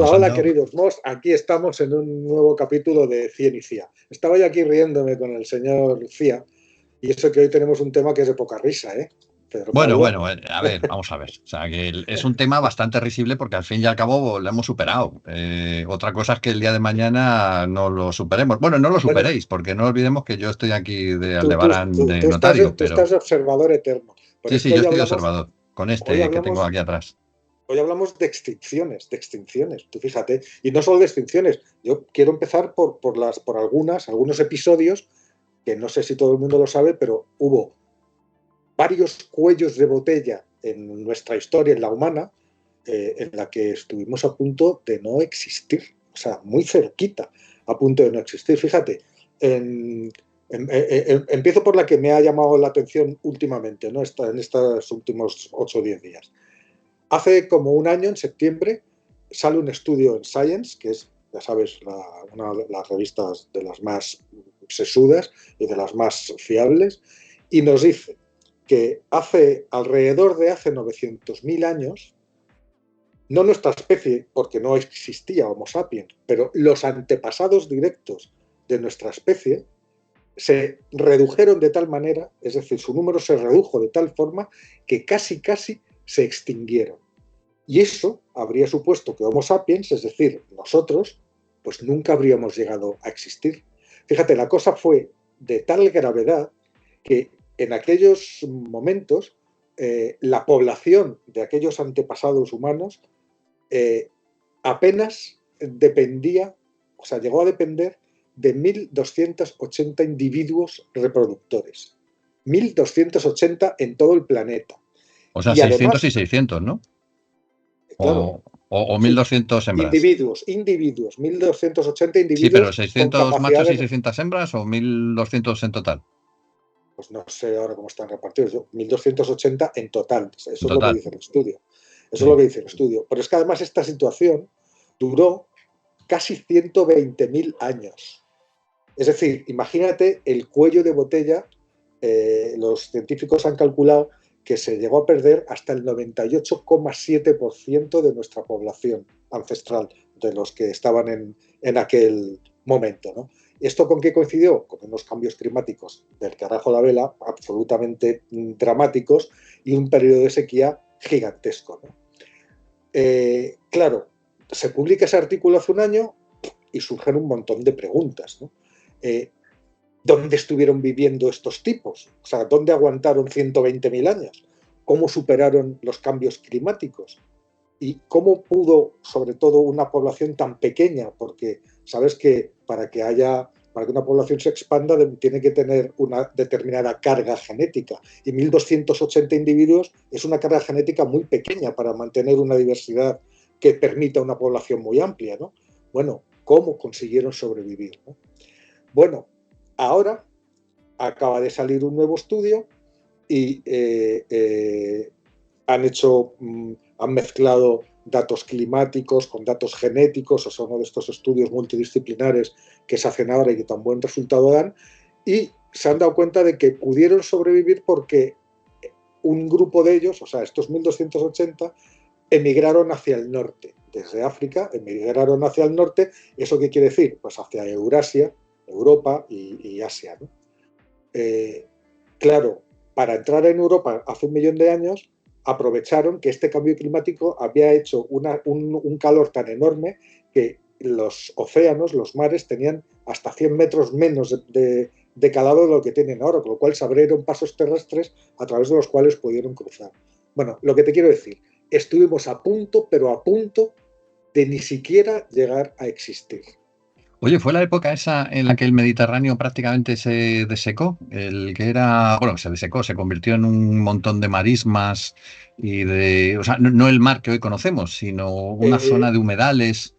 Hola, hola, Sandro. queridos Moss. Aquí estamos en un nuevo capítulo de Cien y Cía. Estaba yo aquí riéndome con el señor Cía, y eso que hoy tenemos un tema que es de poca risa, ¿eh? Pedro Bueno, Pablo. bueno, a ver, vamos a ver. O sea, que es un tema bastante risible porque al fin y al cabo lo hemos superado. Otra cosa es que el día de mañana no lo superemos. Bueno, no lo Bueno, superéis, porque no olvidemos que yo estoy aquí de tú, tú, Aldebarán tú, de tú estás, notario, tú estás pero de observador eterno. Pero sí, es sí, que yo hoy estoy de hablamos, observador con hoy este que tengo hablamos, aquí atrás. hoy hablamos de extinciones, de extinciones. Tú fíjate, y no solo de extinciones. Yo quiero empezar por algunos episodios que no sé si todo el mundo lo sabe, pero hubo varios cuellos de botella en nuestra historia, en la humana, en la que estuvimos a punto de no existir, o sea, muy cerquita, a punto de no existir. Fíjate, empiezo por la que me ha llamado la atención últimamente, ¿no? En estos últimos 8 o 10 días. Hace como un año, en septiembre, sale un estudio en Science, que es, ya sabes, una de las revistas de las más sesudas y de las más fiables, y nos dice que alrededor de hace 900.000 años, no nuestra especie, porque no existía Homo sapiens, pero los antepasados directos de nuestra especie se redujeron de tal manera, es decir, su número se redujo de tal forma que casi se extinguieron. Y eso habría supuesto que Homo sapiens, es decir, nosotros, pues nunca habríamos llegado a existir. Fíjate, la cosa fue de tal gravedad que en aquellos momentos la población de aquellos antepasados humanos apenas dependía, o sea, llegó a depender de 1.280 individuos reproductores. 1.280 en todo el planeta. O sea, Y 600 y además, 600, ¿no? claro, O sí, 1200 hembras. individuos, 1.280 Sí, pero individuos con 600 capacidad machos y de... 600 hembras o 1200 en total. Pues no sé ahora cómo están repartidos, yo, 1.280 en total, eso En es lo que total. dice el estudio. Eso es lo Sí. que dice el estudio. Pero es que además esta situación duró casi 120.000 años. Es decir, imagínate el cuello de botella, los científicos han calculado que se llegó a perder hasta el 98,7% de nuestra población ancestral, de los que estaban en aquel momento, ¿no? ¿Esto con qué coincidió? Con unos cambios climáticos del carajo la vela, absolutamente dramáticos, y un periodo de sequía gigantesco, ¿no? Claro, se publica ese artículo hace un año y surgen un montón de preguntas, ¿no? Eh, ¿Dónde estuvieron viviendo estos tipos? O sea, ¿dónde aguantaron 120.000 años? ¿Cómo superaron los cambios climáticos? ¿Y cómo pudo, sobre todo, una población tan pequeña? Porque sabes que para que una población se expanda tiene que tener una determinada carga genética. Y 1.280 individuos es una carga genética muy pequeña para mantener una diversidad que permita una población muy amplia, ¿no? Bueno, ¿cómo consiguieron sobrevivir, ¿no? Bueno, ahora acaba de salir un nuevo estudio y han mezclado datos climáticos con datos genéticos, o sea, uno de estos estudios multidisciplinares que se hacen ahora y que tan buen resultado dan, y se han dado cuenta de que pudieron sobrevivir porque un grupo de ellos, o sea, estos 1.280, emigraron hacia el norte. Desde África emigraron hacia el norte. ¿Eso qué quiere decir? Pues hacia Eurasia, Europa y Asia, ¿no? Claro, para entrar en Europa hace 1 millón de años, aprovecharon que este cambio climático había hecho un calor tan enorme que los océanos, los mares, tenían hasta 100 metros menos de calado de lo que tienen ahora, con lo cual se abrieron pasos terrestres a través de los cuales pudieron cruzar. Bueno, lo que te quiero decir, estuvimos a punto, pero a punto de ni siquiera llegar a existir. Oye, ¿fue la época esa en la que el Mediterráneo prácticamente se desecó? El que era, bueno, se desecó, se convirtió en un montón de marismas o sea, no el mar que hoy conocemos, sino una zona Eh, de humedales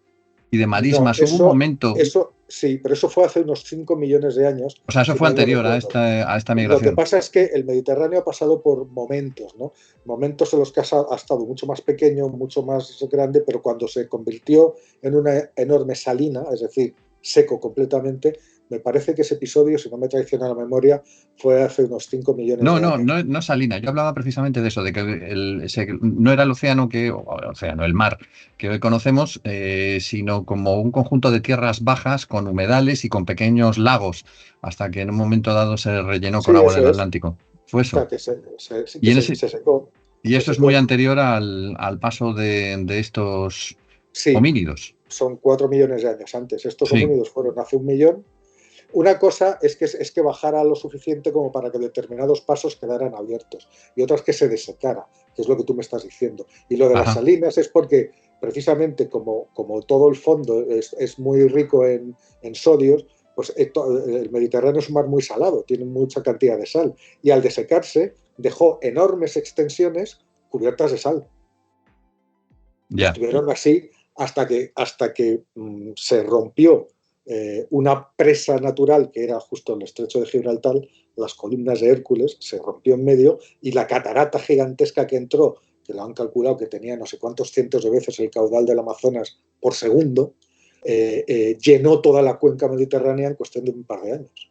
y de no, marismas. Hubo un momento, eso sí, pero eso fue hace unos 5 millones de años, o sea, eso si fue mal no anterior recuerdo. a esta Lo que migración. pasa es que el Mediterráneo ha pasado por momentos, ¿no? Momentos en los que ha estado mucho más pequeño, mucho más grande, pero cuando se convirtió en una enorme salina, es decir, seco completamente, Me parece que ese episodio, si no me traiciona la memoria, fue hace unos 5 millones No, de no, años. no, no salina. Yo hablaba precisamente de eso, de que no era el océano el mar que hoy conocemos, sino como un conjunto de tierras bajas con humedales y con pequeños lagos, hasta que en un momento dado se rellenó Sí, con agua eso del es. Atlántico. Fue O sea, eso. sí Y que en ese, se secó. y Se esto es muy secó. anterior al paso de estos Sí, homínidos. son 4 millones de años antes. Estos Sí. homínidos fueron hace 1 millón. Una cosa es que bajara lo suficiente como para que determinados pasos quedaran abiertos y otras que se desecara, que es lo que tú me estás diciendo. Y lo de las Ajá. salinas es porque precisamente como todo el fondo es muy rico en sodios, pues el Mediterráneo es un mar muy salado, tiene mucha cantidad de sal y al desecarse dejó enormes extensiones cubiertas de sal. Y Ya. estuvieron así hasta que se rompió una presa natural que era justo el estrecho de Gibraltar, las columnas de Hércules, se rompió en medio y la catarata gigantesca que entró, que lo han calculado que tenía no sé cuántos cientos de veces el caudal del Amazonas por segundo, llenó toda la cuenca mediterránea en cuestión de un par de años.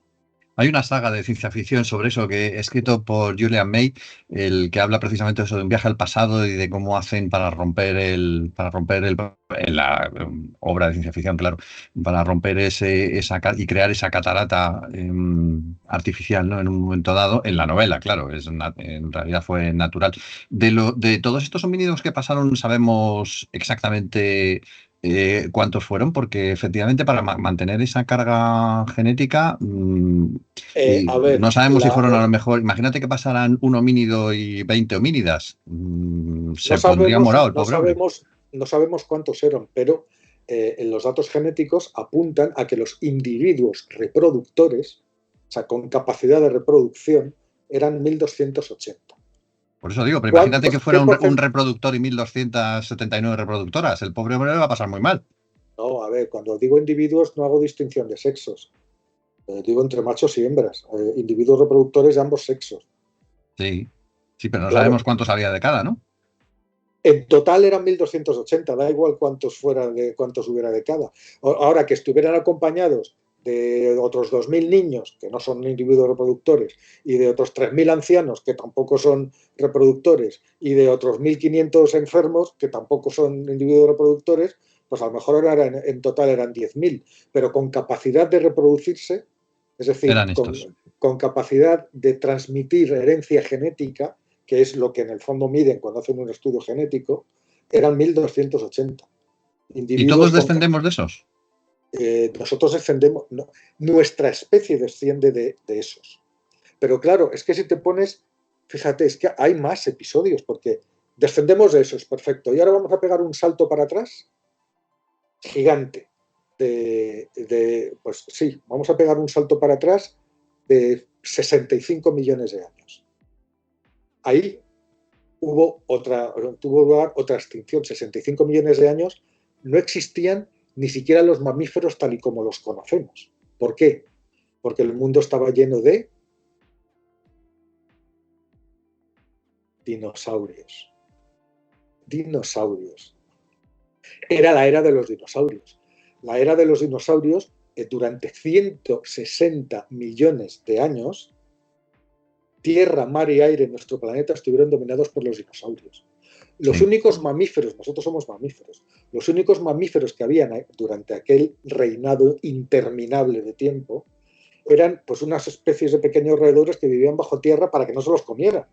Hay una saga de ciencia ficción sobre eso que he escrito por Julian May, el que habla precisamente de eso, de un viaje al pasado y de cómo hacen en la obra de ciencia ficción, claro, para romper y crear esa catarata artificial, ¿no? En un momento dado, en la novela, claro, en realidad fue natural. De todos estos homínidos que pasaron, sabemos exactamente cuántos fueron, porque efectivamente para mantener esa carga genética y A ver, no sabemos si fueron a lo mejor, imagínate que pasaran un homínido y 20 homínidas, no se pondría sabemos, morado el no pobre hombre. sabemos, no sabemos cuántos eran, pero en los datos genéticos apuntan a que los individuos reproductores, o sea, con capacidad de reproducción, eran 1280. Por eso digo, pero imagínate que ¿Cuántos? fuera un reproductor y 1279 reproductoras, el pobre hombre le va a pasar muy mal. No, a ver, cuando digo individuos no hago distinción de sexos. Digo entre machos y hembras, individuos reproductores de ambos sexos. Sí, sí, pero no sabemos Claro, cuántos había de cada, ¿no? en total eran 1280, da igual cuántos hubiera de cada. Ahora que estuvieran acompañados de otros 2000 niños, que no son individuos reproductores, y de otros 3000 ancianos, que tampoco son reproductores, y de otros 1500 enfermos, que tampoco son individuos reproductores, pues a lo mejor en total eran 10.000, pero con capacidad de reproducirse, es decir, Eran estos. con capacidad de transmitir herencia genética, que es lo que en el fondo miden cuando hacen un estudio genético, eran 1280 ¿Y individuos todos con... descendemos de esos? Nosotros descendemos, no, nuestra especie desciende de esos. Pero claro, es que si te pones, fíjate, es que hay más episodios, porque descendemos de esos, perfecto. Y ahora vamos a pegar un salto para atrás, gigante. Pues sí, vamos a pegar un salto para atrás de 65 millones de años. Ahí tuvo lugar otra extinción. 65 millones de años no existían ni siquiera los mamíferos tal y como los conocemos. ¿Por qué? Porque el mundo estaba lleno de dinosaurios. Dinosaurios. Era la era de los dinosaurios. La era de los dinosaurios, durante 160 millones de años, tierra, mar y aire en nuestro planeta estuvieron dominados por los dinosaurios. Los Sí. únicos mamíferos, nosotros somos mamíferos, los únicos mamíferos que habían durante aquel reinado interminable de tiempo eran pues unas especies de pequeños roedores que vivían bajo tierra para que no se los comieran.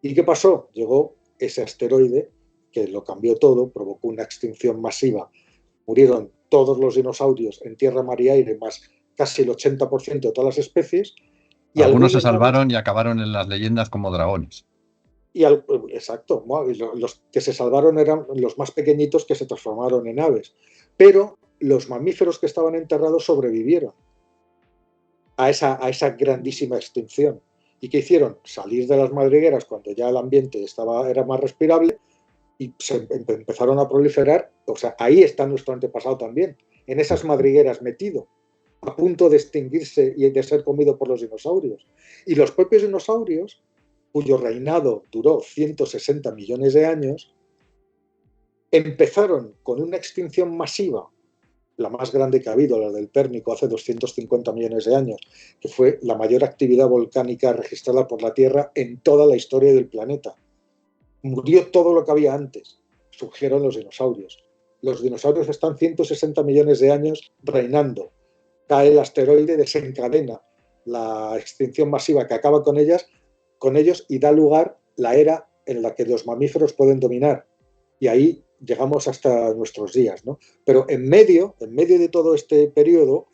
¿Y qué pasó? Llegó ese asteroide que lo cambió todo, provocó una extinción masiva. Murieron todos los dinosaurios en tierra, mar y aire, más casi el 80% de todas las especies, y Algunos se algunos naves. salvaron y acabaron en las leyendas como dragones. Exacto, los que se salvaron eran los más pequeñitos que se transformaron en aves, pero los mamíferos que estaban enterrados sobrevivieron a esa grandísima extinción. ¿Y qué hicieron? Salir de las madrigueras cuando ya el ambiente era más respirable y se empezaron a proliferar. O sea, ahí está nuestro antepasado también, en esas madrigueras metido, a punto de extinguirse y de ser comido por los dinosaurios. Y los propios dinosaurios, cuyo reinado duró 160 millones de años, empezaron con una extinción masiva la más grande que ha habido, la del Pérmico, hace 250 millones de años, que fue la mayor actividad volcánica registrada por la Tierra en toda la historia del planeta. Murió todo lo que había antes. Surgieron los dinosaurios. Los dinosaurios están 160 millones de años reinando. Cae el asteroide, desencadena la extinción masiva que acaba con ellos y da lugar la era en la que los mamíferos pueden dominar. Y ahí llegamos hasta nuestros días, ¿no? Pero en medio de todo este periodo,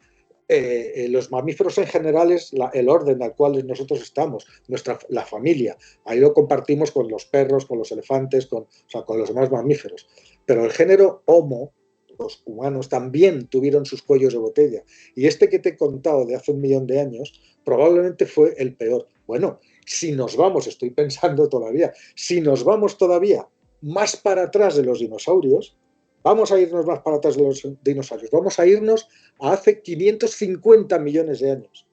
los mamíferos en general es el orden al cual nosotros estamos, la familia. Ahí lo compartimos con los perros, con los elefantes, con los demás mamíferos. Pero el género Homo, los humanos, también tuvieron sus cuellos de botella. Y este que te he contado de hace 1.000.000 de años probablemente fue el peor. Bueno, si nos vamos, estoy pensando todavía, si nos vamos todavía más para atrás de los dinosaurios, vamos a irnos más para atrás de los dinosaurios, vamos a irnos a hace 550 millones de años.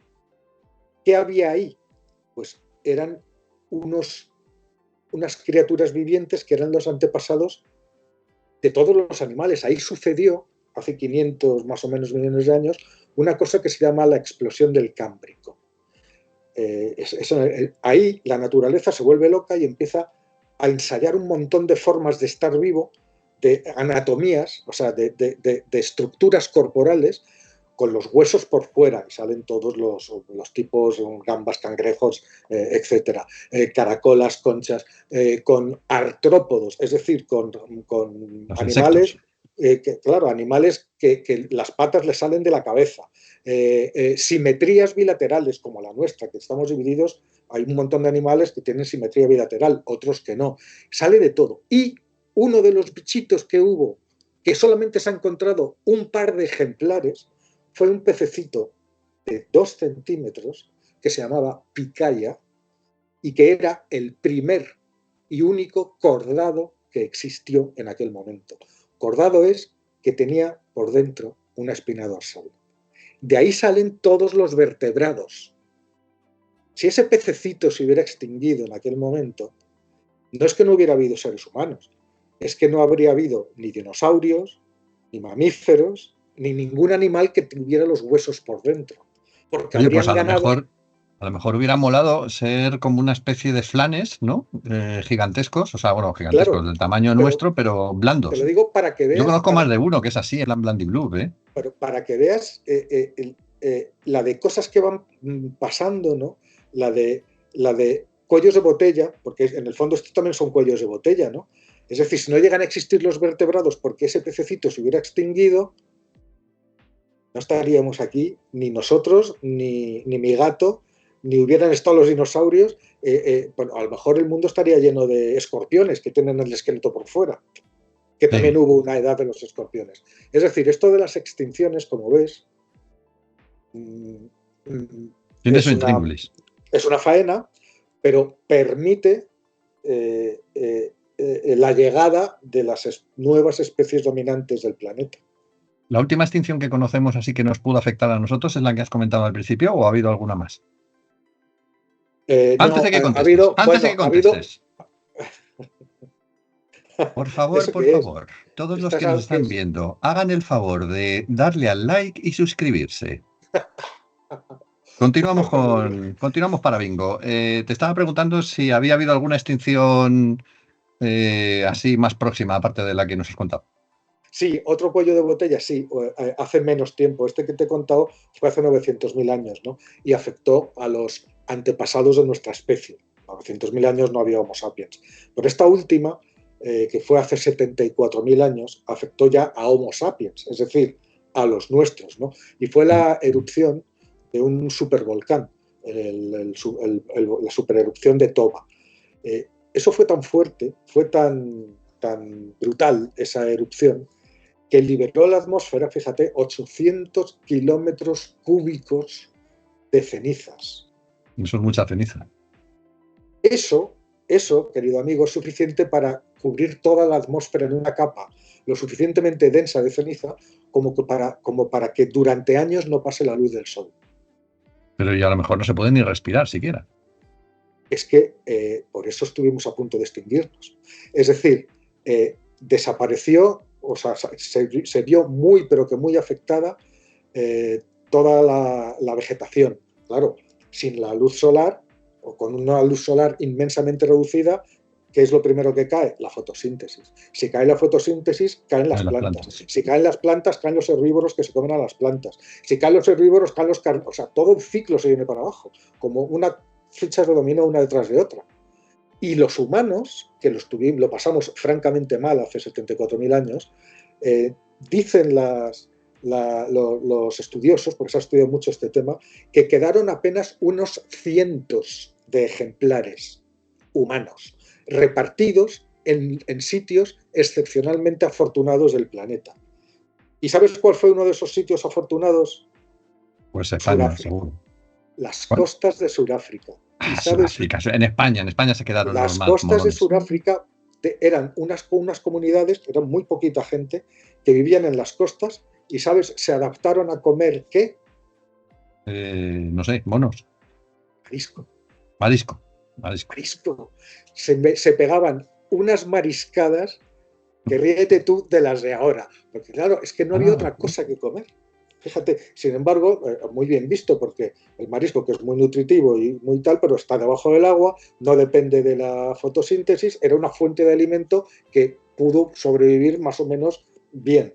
¿Qué había ahí? Pues eran unas criaturas vivientes que eran los antepasados de todos los animales. Ahí sucedió, hace 500 más o menos millones de años, una cosa que se llama la explosión del Cámbrico. Ahí la naturaleza se vuelve loca y empieza a ensayar un montón de formas de estar vivo, de anatomías, o sea, de estructuras corporales, con los huesos por fuera, y salen todos los tipos, gambas, cangrejos, etcétera, caracolas, conchas, con artrópodos, es decir, con animales, animales que las patas le salen de la cabeza, simetrías bilaterales como la nuestra, que estamos divididos, hay un montón de animales que tienen simetría bilateral, otros que no, sale de todo. Y uno de los bichitos que hubo, que solamente se ha encontrado un par de ejemplares, fue un pececito de 2 centímetros que se llamaba picaya y que era el primer y único cordado que existió en aquel momento. Cordado es que tenía por dentro una espina dorsal. De ahí salen todos los vertebrados. Si ese pececito se hubiera extinguido en aquel momento, no es que no hubiera habido seres humanos, es que no habría habido ni dinosaurios, ni mamíferos, ni ningún animal que tuviera los huesos por dentro. Porque oye, pues a lo mejor hubiera molado ser como una especie de flanes, ¿no? Gigantescos, o sea, bueno, gigantescos, claro, del tamaño nuestro, pero blandos. Te lo digo para que veas. Yo conozco más de uno que es así, en plan Blandiblue, ¿eh? Pero para que veas la de cosas que van pasando, ¿no? La de cuellos de botella, porque en el fondo estos también son cuellos de botella, ¿no? Es decir, si no llegan a existir los vertebrados porque ese pececito se hubiera extinguido, no estaríamos aquí, ni nosotros, ni mi gato, ni hubieran estado los dinosaurios. Bueno, a lo mejor el mundo estaría lleno de escorpiones que tienen el esqueleto por fuera, que también hubo una edad de los escorpiones. Es decir, esto de las extinciones, como ves, es una faena, pero permite la llegada de las nuevas especies dominantes del planeta. ¿La última extinción que conocemos así que nos pudo afectar a nosotros es la que has comentado al principio o ha habido alguna más? Antes de que contestes. Por favor, todos los que nos están viendo, hagan el favor de darle al like y suscribirse. Continuamos para Bingo. Te estaba preguntando si había habido alguna extinción así más próxima, aparte de la que nos has contado. Sí, otro cuello de botella, sí, hace menos tiempo. Este que te he contado fue hace 900.000 años, ¿no? Y afectó a los antepasados de nuestra especie. 900.000 años no había Homo sapiens. Pero esta última, que fue hace 74.000 años, afectó ya a Homo sapiens, es decir, a los nuestros, ¿no? Y fue la erupción de un supervolcán, la supererupción de Toba. Eso fue tan fuerte, fue tan brutal esa erupción, que liberó a la atmósfera, fíjate, 800 kilómetros cúbicos de cenizas. Eso es mucha ceniza. Eso, querido amigo, es suficiente para cubrir toda la atmósfera en una capa lo suficientemente densa de ceniza como para que durante años no pase la luz del sol. Pero ya a lo mejor no se puede ni respirar siquiera. Es que por eso estuvimos a punto de extinguirnos. Es decir, desapareció o sea, se vio muy, pero que muy afectada toda la vegetación. Claro, sin la luz solar o con una luz solar inmensamente reducida, ¿qué es lo primero que cae? La fotosíntesis. Si cae la fotosíntesis, caen las plantas. Si caen las plantas, caen los herbívoros que se comen a las plantas. Si caen los herbívoros, caen los carnívoros. O sea, todo el ciclo se viene para abajo, como una ficha de dominó una detrás de otra. Y los humanos, que lo pasamos francamente mal hace 74.000 años, dicen los estudiosos, porque se ha estudiado mucho este tema, que quedaron apenas unos cientos de ejemplares humanos repartidos en sitios excepcionalmente afortunados del planeta. ¿Y sabes cuál fue uno de esos sitios afortunados? Pues España, seguro. Las costas de Sudáfrica. Ah, Sudáfrica. En España se quedaron las los más costas molones. de Sudáfrica eran unas comunidades, eran muy poquita gente, que vivían en las costas y, ¿sabes? Se adaptaron a comer, ¿qué? No sé, monos. Marisco. Se pegaban unas mariscadas que ríete tú de las de ahora, porque claro, es que no había otra cosa que comer. Fíjate, sin embargo, muy bien visto, porque el marisco, que es muy nutritivo y muy tal, pero está debajo del agua, no depende de la fotosíntesis, era una fuente de alimento que pudo sobrevivir más o menos bien.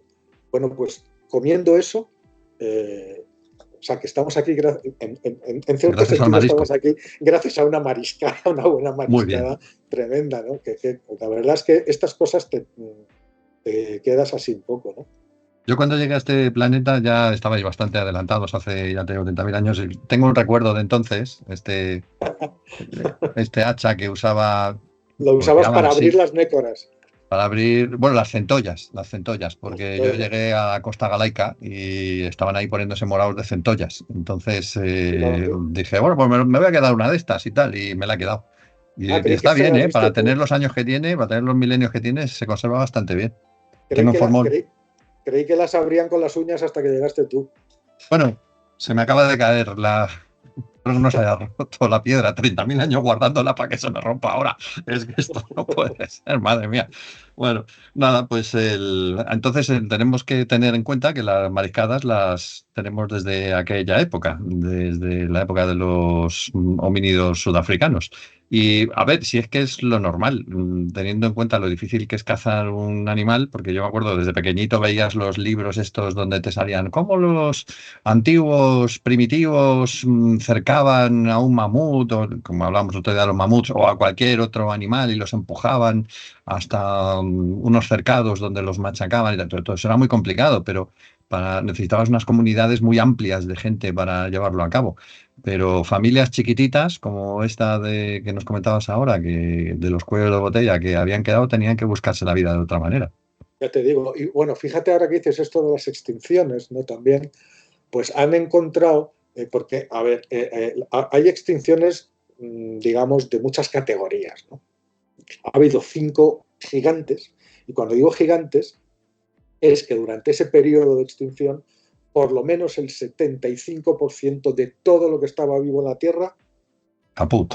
Bueno, pues comiendo eso, o sea, que estamos aquí, en cierto sentido estamos aquí gracias a una mariscada, una buena mariscada tremenda, ¿no? Que la verdad es que estas cosas te quedas así un poco, ¿no? Yo cuando llegué a este planeta ya estabais bastante adelantados, hace ya tengo 30.000 años. Y tengo un recuerdo de entonces, este hacha que usaba... Lo usabas para abrir las nécoras. Para abrir, bueno, las centollas, porque yo llegué a la Costa Galaica y estaban ahí poniéndose morados de centollas. Entonces dije, bueno, pues me voy a quedar una de estas y tal, y me la he quedado. Y está bien, ¿eh? Para tener los años que tiene, para tener los milenios que tiene, se conserva bastante bien. Creí que las abrían con las uñas hasta que llegaste tú. Bueno, se me acaba de caer Espero que no se haya roto la piedra, 30.000 años guardándola para que se me rompa ahora. Es que esto no puede ser, madre mía. Bueno, nada, pues entonces tenemos que tener en cuenta que las mariscadas las tenemos desde aquella época, desde la época de los homínidos sudafricanos. Y a ver, si es que es lo normal, teniendo en cuenta lo difícil que es cazar un animal, porque yo me acuerdo desde pequeñito veías los libros estos donde te salían cómo los antiguos primitivos cercaban a un mamut, o como hablamos otro día de los mamuts, o a cualquier otro animal y los empujaban hasta unos cercados donde los machacaban y todo eso era muy complicado, pero necesitabas unas comunidades muy amplias de gente para llevarlo a cabo. Pero familias chiquititas, como esta que nos comentabas ahora, que de los cuellos de botella que habían quedado, tenían que buscarse la vida de otra manera. Ya te digo, y bueno, fíjate ahora que dices esto de las extinciones, ¿no? También, pues han encontrado, porque, a ver, hay extinciones, digamos, de muchas categorías, ¿no? Ha habido 5 gigantes, y cuando digo gigantes, es que durante ese periodo de extinción, por lo menos el 75% de todo lo que estaba vivo en la Tierra acabó.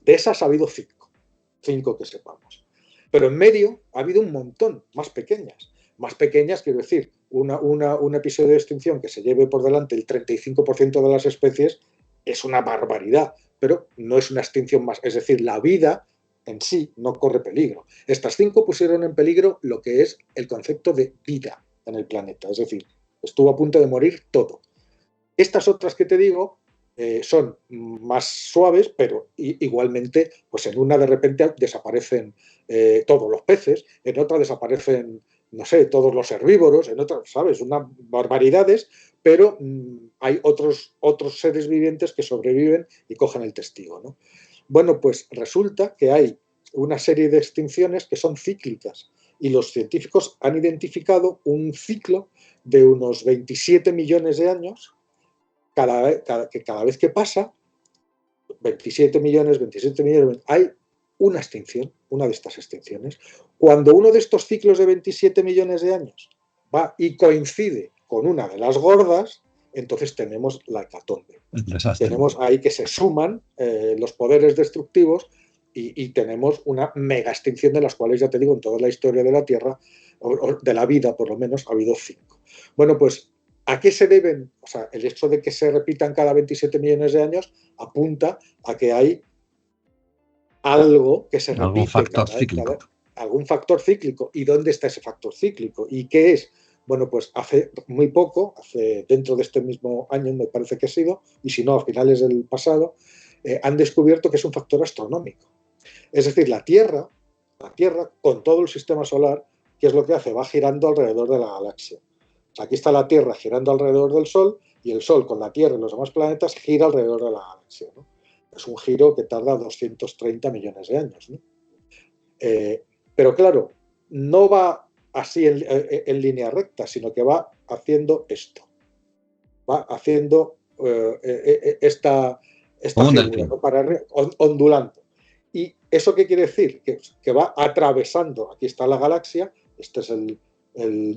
De esas ha habido 5 que sepamos. Pero en medio ha habido un montón más pequeñas. Más pequeñas, quiero decir, un episodio de extinción que se lleve por delante el 35% de las especies es una barbaridad, pero no es una extinción más. Es decir, la vida en sí no corre peligro. Estas 5 pusieron en peligro lo que es el concepto de vida en el planeta. Es decir, estuvo a punto de morir todo. Estas otras que te digo son más suaves, pero igualmente, pues en una de repente desaparecen todos los peces, en otra desaparecen, no sé, todos los herbívoros, en otra, ¿sabes? Unas barbaridades, pero hay otros seres vivientes que sobreviven y cogen el testigo, ¿no? Bueno, pues resulta que hay una serie de extinciones que son cíclicas y los científicos han identificado un ciclo de unos 27 millones de años cada vez que pasa, 27 millones, hay una extinción, una de estas extinciones. Cuando uno de estos ciclos de 27 millones de años va y coincide con una de las gordas, entonces tenemos la hecatombe. Tenemos ahí que se suman los poderes destructivos y tenemos una mega extinción de las cuales, ya te digo, en toda la historia de la Tierra, o de la vida por lo menos, ha habido 5. Bueno, pues, ¿a qué se deben? O sea, el hecho de que se repitan cada 27 millones de años apunta a que hay algo que se Algún repite factor cíclico. algún factor cíclico. ¿Y dónde está ese factor cíclico? ¿Y qué es? Bueno, pues hace muy poco, dentro de este mismo año me parece que ha sido, y si no, a finales del pasado, han descubierto que es un factor astronómico. Es decir, la Tierra, con todo el sistema solar, ¿qué es lo que hace? Va girando alrededor de la galaxia. O sea, aquí está la Tierra girando alrededor del Sol, y el Sol con la Tierra y los demás planetas gira alrededor de la galaxia, ¿no? Es un giro que tarda 230 millones de años, ¿no? Pero claro, no va así en línea recta, sino que va haciendo esto. Va haciendo esta figura, ¿no? Para arriba, ondulando. ¿Y eso qué quiere decir? Que va atravesando, aquí está la galaxia, este es el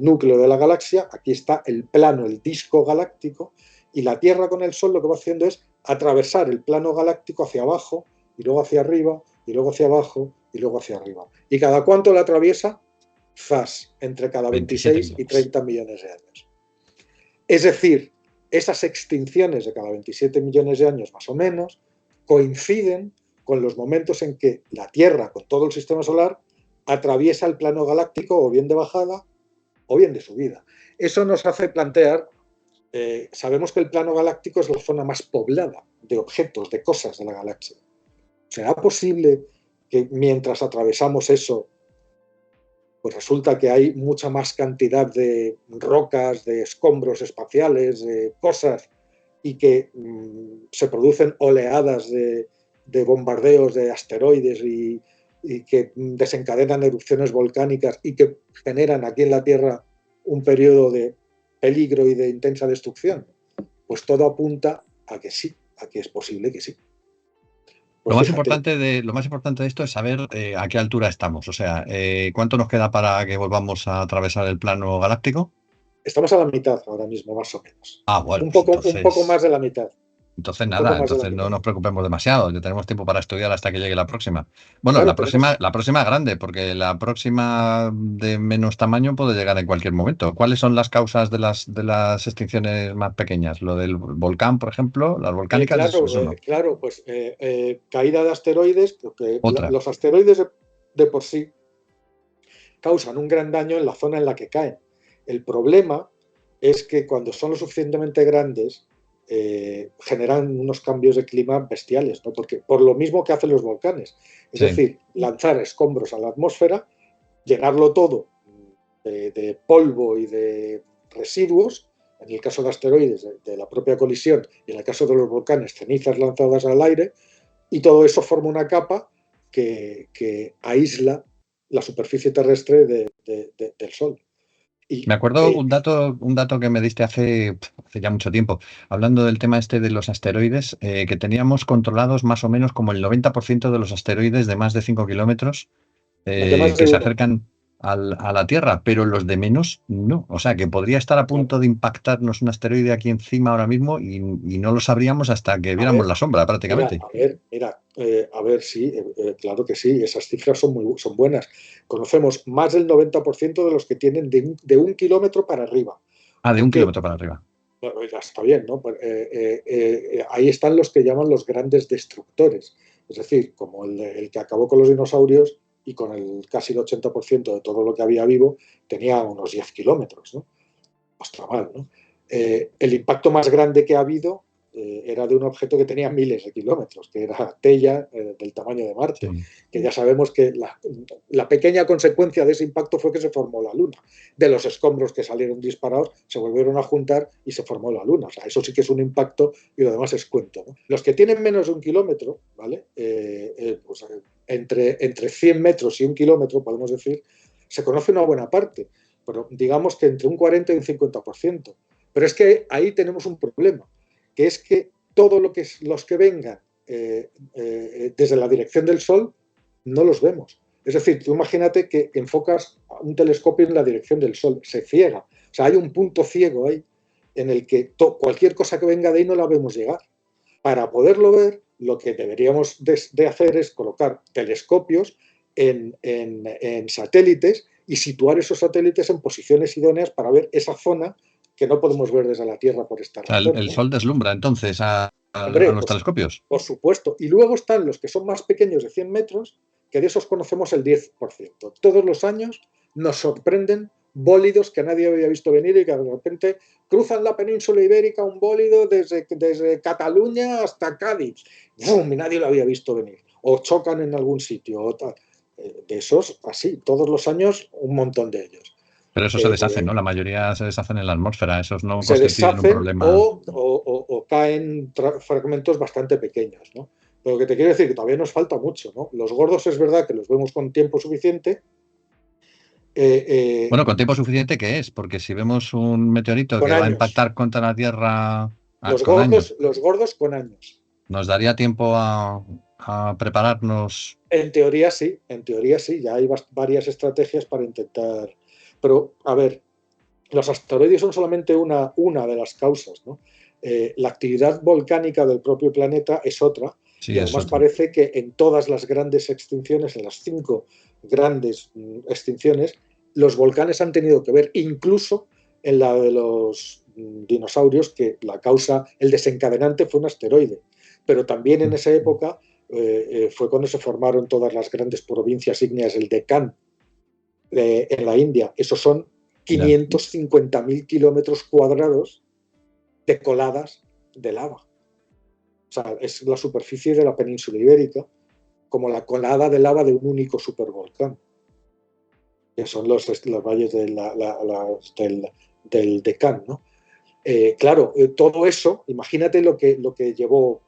núcleo de la galaxia, aquí está el plano, el disco galáctico, y la Tierra con el Sol lo que va haciendo es atravesar el plano galáctico hacia abajo, y luego hacia arriba, y luego hacia abajo, y luego hacia arriba. ¿Y cada cuánto la atraviesa? Zas, entre cada 26 y 30 millones de años. Es decir, esas extinciones de cada 27 millones de años más o menos coinciden con los momentos en que la Tierra, con todo el sistema solar, atraviesa el plano galáctico o bien de bajada o bien de subida. Eso nos hace plantear, sabemos que el plano galáctico es la zona más poblada de objetos, de cosas de la galaxia. ¿Será posible que mientras atravesamos eso, pues resulta que hay mucha más cantidad de rocas, de escombros espaciales, de cosas, y que se producen oleadas de bombardeos de asteroides y que desencadenan erupciones volcánicas y que generan aquí en la Tierra un periodo de peligro y de intensa destrucción? Pues todo apunta a que sí, a que es posible que sí. Pues lo más importante de esto es saber a qué altura estamos. O sea, ¿cuánto nos queda para que volvamos a atravesar el plano galáctico? Estamos a la mitad ahora mismo, más o menos. Bueno, un pues poco más de la mitad. Entonces nada, entonces no nos preocupemos demasiado, ya tenemos tiempo para estudiar hasta que llegue la próxima. Bueno, claro, la próxima grande, porque la próxima de menos tamaño puede llegar en cualquier momento. ¿Cuáles son las causas de las extinciones más pequeñas? ¿Lo del volcán, por ejemplo? ¿Las volcánicas? Claro, pues caída de asteroides, porque los asteroides de por sí causan un gran daño en la zona en la que caen. El problema es que cuando son lo suficientemente grandes, generan unos cambios de clima bestiales, ¿no? Porque por lo mismo que hacen los volcanes, es decir, lanzar escombros a la atmósfera, llenarlo todo de polvo y de residuos, en el caso de asteroides de la propia colisión, y en el caso de los volcanes, cenizas lanzadas al aire, y todo eso forma una capa que aísla la superficie terrestre del Sol. Me acuerdo un dato que me diste hace ya mucho tiempo, hablando del tema este de los asteroides, que teníamos controlados más o menos como el 90% de los asteroides de más de 5 kilómetros que se acercan a la Tierra, pero los de menos no. O sea, que podría estar a punto de impactarnos un asteroide aquí encima ahora mismo y no lo sabríamos hasta que viéramos la sombra prácticamente. Sí, claro que sí, esas cifras son buenas. Conocemos más del 90% de los que tienen de 1 kilómetro para arriba. De 1 kilómetro para arriba. Ya está bien, ¿no? Ahí están los que llaman los grandes destructores. Es decir, como el que acabó con los dinosaurios y con casi el 80% de todo lo que había vivo, tenía unos 10 kilómetros, ¿no? Está mal, ¿no? El impacto más grande que ha habido era de un objeto que tenía miles de kilómetros, que era Teia, del tamaño de Marte, que ya sabemos que la pequeña consecuencia de ese impacto fue que se formó la Luna. De los escombros que salieron disparados, se volvieron a juntar y se formó la Luna. O sea, eso sí que es un impacto y lo demás es cuento, ¿no? Los que tienen menos de 1 kilómetro, ¿vale? Pues, entre 100 metros y 1 kilómetro, podemos decir, se conoce una buena parte, pero digamos que entre un 40 y un 50%. Pero es que ahí tenemos un problema, que es que todo los que vengan desde la dirección del Sol no los vemos. Es decir, tú imagínate que enfocas un telescopio en la dirección del Sol, se ciega. O sea, hay un punto ciego ahí en el que cualquier cosa que venga de ahí no la vemos llegar. Para poderlo ver, lo que deberíamos de hacer es colocar telescopios en satélites y situar esos satélites en posiciones idóneas para ver esa zona que no podemos ver desde la Tierra por esta O sea, razón, el ¿no? Sol deslumbra entonces a Hombre, los pues telescopios. por supuesto. Y luego están los que son más pequeños de 100 metros, que de esos conocemos el 10%. Todos los años nos sorprenden bólidos que nadie había visto venir y que de repente cruzan la península ibérica un bólido desde Cataluña hasta Cádiz. ¡Bum! Y nadie lo había visto venir. O chocan en algún sitio. O tal. De esos, así, todos los años, un montón de ellos. Pero esos se deshacen, ¿no? La mayoría se deshacen en la atmósfera. Esos no Se constituyen un deshacen problema. o caen fragmentos bastante pequeños, ¿no? Pero lo que te quiero decir que todavía nos falta mucho, ¿no? Los gordos es verdad que los vemos con tiempo suficiente. Bueno, con tiempo suficiente, ¿qué es? Porque si vemos un meteorito Con que va a años. impactar contra la Tierra Los con años, gordos con años. ¿nos daría tiempo a prepararnos? En teoría sí, ya hay varias estrategias para intentar. Pero, a ver, los asteroides son solamente una de las causas, ¿no? La actividad volcánica del propio planeta es otra, Sí, y es además otro. parece que en todas las grandes extinciones, en las 5 grandes extinciones, los volcanes han tenido que ver, incluso en la de los dinosaurios, que la causa, el desencadenante fue un asteroide. Pero también en esa época fue cuando se formaron todas las grandes provincias ígneas, el Deccan en la India. Esos son Ya. 550.000 kilómetros cuadrados de coladas de lava. O sea, es la superficie de la península ibérica, como la colada de lava de un único supervolcán, que son los valles del Deccan, ¿no? Claro, todo eso, imagínate lo que llevó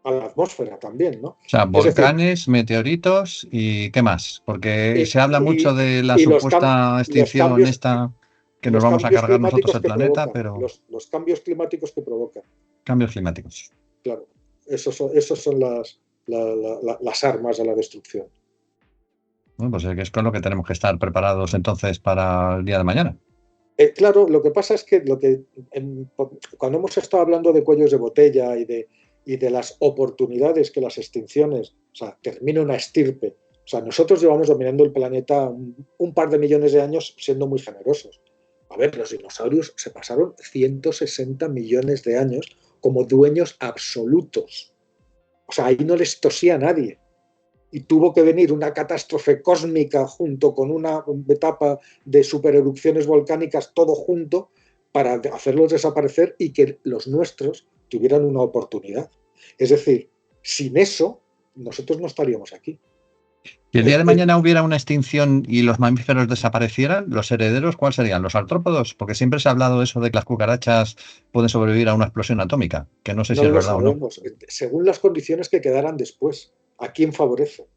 a la atmósfera también, ¿no? O sea, Es decir, volcanes, meteoritos y ¿qué más? Porque y, se habla mucho y, de la y supuesta los extinción cambios, esta, que nos los vamos a cambios cargar nosotros climáticos el que planeta, provocan, pero los cambios climáticos que provocan. cambios climáticos. Claro, esos son las armas de la destrucción. Bueno, pues es con lo que tenemos que estar preparados entonces para el día de mañana. Claro, lo que pasa es que, cuando hemos estado hablando de cuellos de botella y de las oportunidades que las extinciones, o sea, termina una estirpe. O sea, nosotros llevamos dominando el planeta un par de millones de años siendo muy generosos. A ver, los dinosaurios se pasaron 160 millones de años como dueños absolutos. O sea, ahí no les tosía a nadie. Y tuvo que venir una catástrofe cósmica junto con una etapa de supererupciones volcánicas, todo junto, para hacerlos desaparecer y que los nuestros tuvieran una oportunidad. Es decir, sin eso, nosotros no estaríamos aquí. Si el día de mañana hubiera una extinción y los mamíferos desaparecieran, ¿los herederos cuáles serían? ¿Los artrópodos? Porque siempre se ha hablado de eso de que las cucarachas pueden sobrevivir a una explosión atómica, que no sé si No es lo verdad o no. sabemos, según las condiciones que quedaran después. ¿A quién favorece?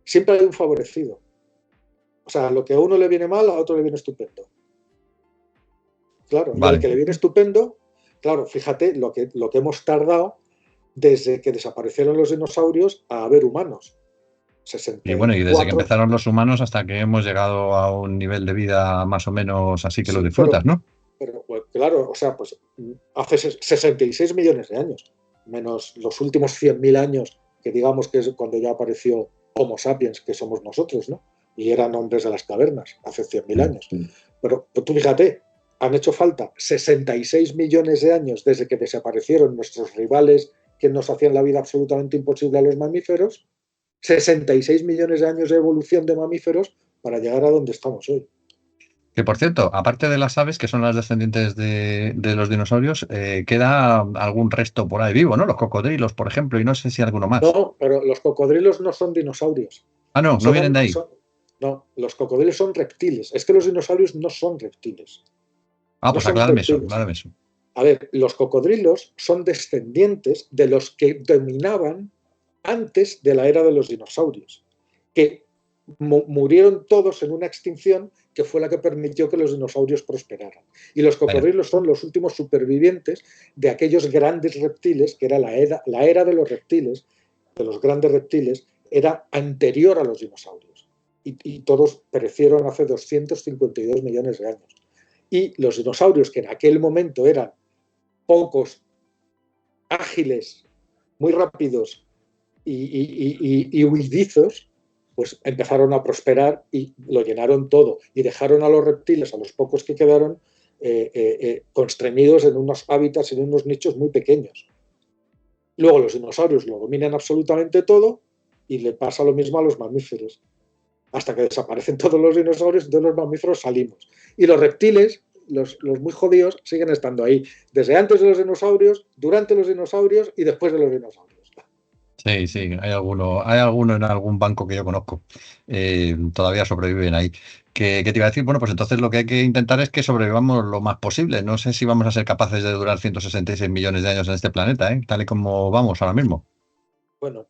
Siempre hay un favorecido. O sea, lo que a uno le viene mal, a otro le viene estupendo. Claro, y al Vale. que le viene estupendo, claro, fíjate lo que hemos tardado desde que desaparecieron los dinosaurios a haber humanos. Y bueno, y desde que 64, empezaron los humanos hasta que hemos llegado a un nivel de vida más o menos así que lo sí, disfrutas, ¿no? pero pues, claro, o sea, pues hace 66 millones de años, menos los últimos 100.000 años, que digamos que es cuando ya apareció Homo sapiens, que somos nosotros, ¿no? Y eran hombres de las cavernas, hace 100.000 años. Pero tú fíjate, han hecho falta 66 millones de años desde que desaparecieron nuestros rivales que nos hacían la vida absolutamente imposible a los mamíferos, 66 millones de años de evolución de mamíferos para llegar a donde estamos hoy. Que por cierto, aparte de las aves, que son las descendientes de los dinosaurios, queda algún resto por ahí vivo, ¿no? Los cocodrilos, por ejemplo, y no sé si alguno más. No, pero los cocodrilos no son dinosaurios. Ah, no, no vienen de ahí. No, los cocodrilos son reptiles. Es que los dinosaurios no son reptiles. Ah, No pues son aclárame eso, reptiles. aclárame eso. A ver, los cocodrilos son descendientes de los que dominaban antes de la era de los dinosaurios, que murieron todos en una extinción que fue la que permitió que los dinosaurios prosperaran. Y los Vaya. cocodrilos son los últimos supervivientes de aquellos grandes reptiles, que era la era de los reptiles, de los grandes reptiles, era anterior a los dinosaurios. Y todos perecieron hace 252 millones de años. Y los dinosaurios, que en aquel momento eran pocos, ágiles muy rápidos y huidizos, pues empezaron a prosperar y lo llenaron todo y dejaron a los reptiles, a los pocos que quedaron, constreñidos en unos hábitats, en unos nichos muy pequeños. Luego los dinosaurios lo dominan absolutamente todo y le pasa lo mismo a los mamíferos. Hasta que desaparecen todos los dinosaurios, entonces los mamíferos salimos. Y los reptiles, los muy jodidos, siguen estando ahí. Desde antes de los dinosaurios, durante los dinosaurios y después de los dinosaurios. Sí, sí, hay alguno en algún banco que yo conozco. Todavía sobreviven ahí. ¿Qué te iba a decir? Bueno, pues entonces lo que hay que intentar es que sobrevivamos lo más posible. No sé si vamos a ser capaces de durar 166 millones de años en este planeta, tal y como vamos ahora mismo. Bueno,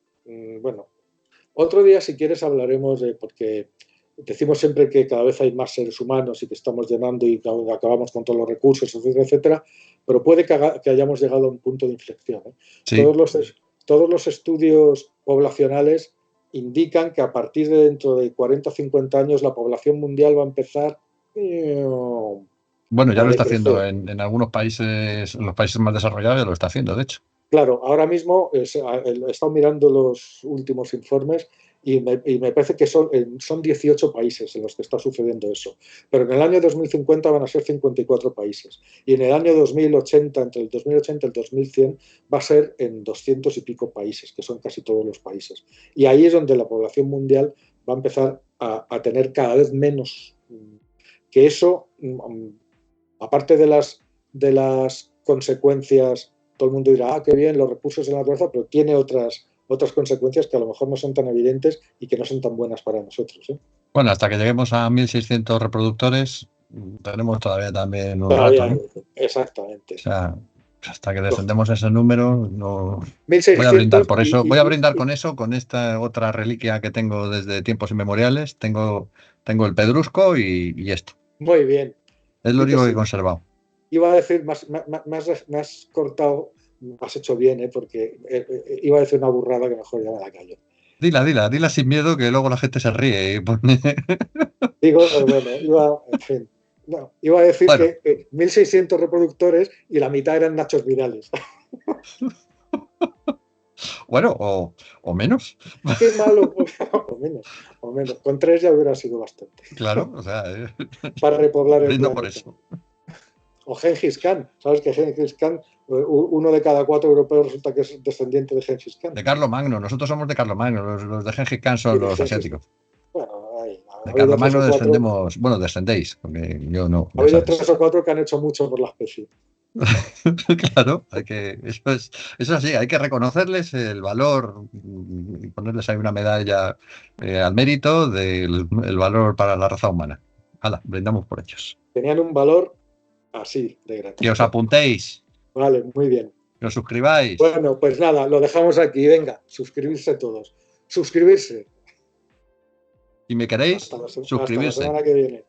otro día, si quieres, hablaremos porque decimos siempre que cada vez hay más seres humanos y que estamos llenando y que acabamos con todos los recursos, etcétera, etcétera, pero puede que hayamos llegado a un punto de inflexión. Sí. Todos los estudios poblacionales indican que a partir de dentro de 40 o 50 años la población mundial va a empezar bueno, ya lo está haciendo decrecer. en algunos países, en los países más desarrollados ya lo está haciendo, de hecho. Claro, ahora mismo he estado mirando los últimos informes y me parece que son 18 países en los que está sucediendo eso. Pero en el año 2050 van a ser 54 países. Y en el año 2080, entre el 2080 y el 2100, va a ser en 200 y pico países, que son casi todos los países. Y ahí es donde la población mundial va a empezar a tener cada vez menos. Que eso, aparte de las consecuencias, todo el mundo dirá, qué bien, los recursos de la naturaleza, pero tiene otras consecuencias que a lo mejor no son tan evidentes y que no son tan buenas para nosotros. Bueno, hasta que lleguemos a 1.600 reproductores, tenemos todavía también un rato, ¿no? Exactamente. O sea, hasta que descendemos ese número, no. 1600 voy a brindar por eso, voy a brindar con eso, con esta otra reliquia que tengo desde tiempos inmemoriales. Tengo el pedrusco y esto. Muy bien. Es lo único que he conservado. Iba a decir, más cortado, has hecho bien, porque iba a decir una burrada que mejor ya me la callo. Dila sin miedo, que luego la gente se ríe y pone... Digo, bueno, en fin. No, iba a decir que 1.600 reproductores y la mitad eran nachos virales. Bueno, o menos. Qué malo, o menos. Con 3 ya hubiera sido bastante. Claro, o sea... para repoblar el planeta. Por eso. O Gengis Khan, ¿sabes que Gengis Khan, uno de cada 4 europeos resulta que es descendiente de Gengis Khan? De Carlomagno, nosotros somos de Carlomagno, los de Gengis Khan son los asiáticos. Bueno, de Carlomagno descendemos, bueno, descendéis, porque yo no. Ha habido 3 o 4 que han hecho mucho por la especie. Claro, eso es así, hay que reconocerles el valor y ponerles ahí una medalla al mérito del valor para la raza humana. Hala, brindamos por ellos. Tenían un valor así de grande. Que os apuntéis. Vale, muy bien. Que os suscribáis. Bueno, pues nada, lo dejamos aquí. Venga, suscribirse todos. Suscribirse. Si me queréis, suscribirse. Hasta la semana que viene.